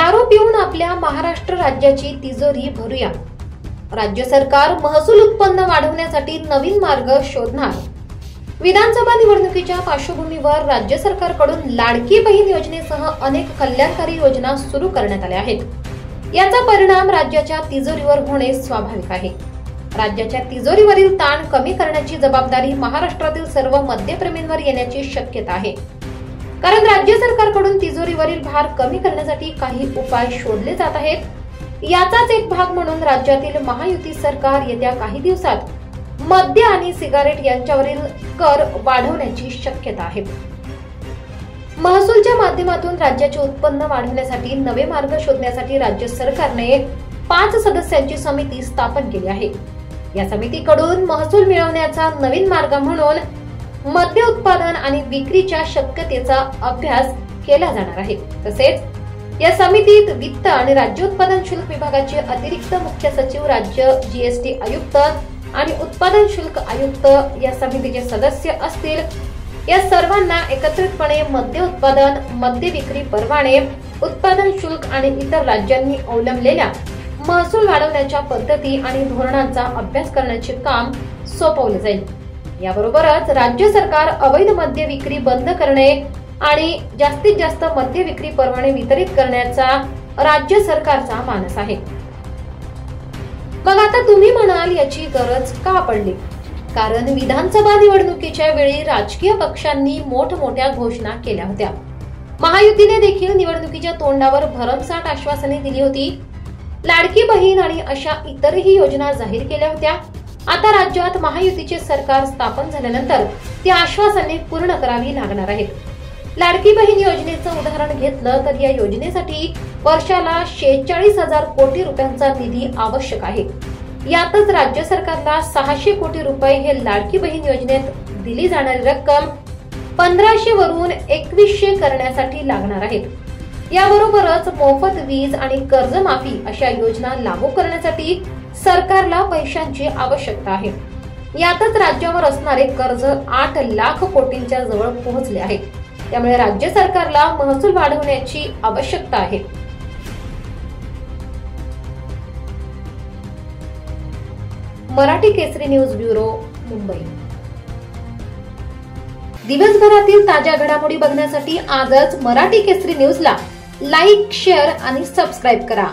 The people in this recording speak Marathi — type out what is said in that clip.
दारू पिऊन आपल्या महाराष्ट्र राज्याची तिजोरी भरूया। राज्य सरकार महसूल उत्पन्न वाढवण्यासाठी नवीन मार्ग शोधणार। विधानसभा निवडणुकीच्या पार्श्वभूमीवर राज्य सरकारकडून लाडकी बहीण योजनेसह अनेक कल्याणकारी योजना सुरू करण्यात आल्या आहेत। याचा परिणाम राज्याच्या तिजोरीवर होणे स्वाभाविक आहे। राज्याच्या तिजोरीवरील ताण कमी करण्याची जबाबदारी महाराष्ट्रातील सर्व मद्यप्रेमींवर येण्याची शक्यता आहे। कारण राज्य सरकारकडून तिजोरीवरील भार कमी करण्यासाठी काही उपाय शोधले जात आहेत। याचाच एक भाग म्हणून राज्यातील महायुती सरकार येत्या काही दिवसात मद्य आणि सिगारेट यांच्यावरील कर वाढवण्याची शक्यता आहे। महसूलच्या माध्यमातून राज्याचे उत्पन्न वाढवण्यासाठी नवे मार्ग शोधण्यासाठी राज्य सरकारने 5 सदस्यांची समिती स्थापन केली आहे। या समितीकडून महसूल मिळवण्याचा नवीन मार्ग म्हणून मद्य उत्पादन आणि विक्रीच्या शक्यतेचा अभ्यास केला जाणार आहे। तसेच या समितीत वित्त आणि राज्य उत्पादन शुल्क विभागाचे अतिरिक्त मुख्य सचिव, राज्य जीएसटी आयुक्त आणि उत्पादन शुल्क आयुक्त या समितीचे सदस्य असतील। या सर्वांना एकत्रितपणे मद्य उत्पादन, मद्य विक्री परवाने, उत्पादन शुल्क आणि इतर राज्यांनी अवलंबलेल्या महसूल वाढवण्याच्या पद्धती आणि धोरणांचा अभ्यास करण्याचे काम सोपवले जाईल। याबरोबरच राज्य सरकार अवैध मद्य विक्री बंद करणे आणि जास्तीत जास्त मद्य विक्री परवाने वितरित करण्याचा राज्य सरकारचा मानस आहे। मग आता तुम्ही म्हणाल याची गरज का पडली? कारण विधानसभा निवडणुकीच्या वेळी राजकीय पक्षांनी मोठमोठ्या घोषणा केल्या होत्या। महायुतीने देखील निवडणुकीच्या तोंडावर भरमसाठ आश्वासने दिली होती। लाडकी बहीण आणि अशा इतरही योजना जाहीर केल्या होत्या। आता राज्यात महायुतीचे सरकार स्थापन झाल्यानंतर ती आश्वासने पूर्ण करावी लागणार आहेत। लाडकी बहीण योजनेचं उदाहरण घेतलं तर या योजनेसाठी वर्षाला 46,000 कोटी रुपयांचा निधी आवश्यक आहे। यातच राज्य सरकारला 600 कोटी रुपये हे लाडकी बहीण योजनेत दिली जाणारी रक्कम 1500 वरून 2100 करण्यासाठी लागणार आहेत। याबरोबरच मोफत वीज आणि कर्जमाफी अशा योजना लागू करण्यासाठी सरकारला पैशांची आवश्यकता आहे। यातच राज्यावर असणारे कर्ज 8 लाख कोटींच्या जवळ पोहोचले आहे। त्यामुळे राज्य सरकारला महसूल वाढवण्याची आवश्यकता आहे। मराठी केसरी न्यूज ब्युरो, मुंबई। दिवसभरातील ताज्या घडामोडी बघण्यासाठी आजच मराठी केसरी न्यूजला लाईक, शेअर आणि सबस्क्राईब करा।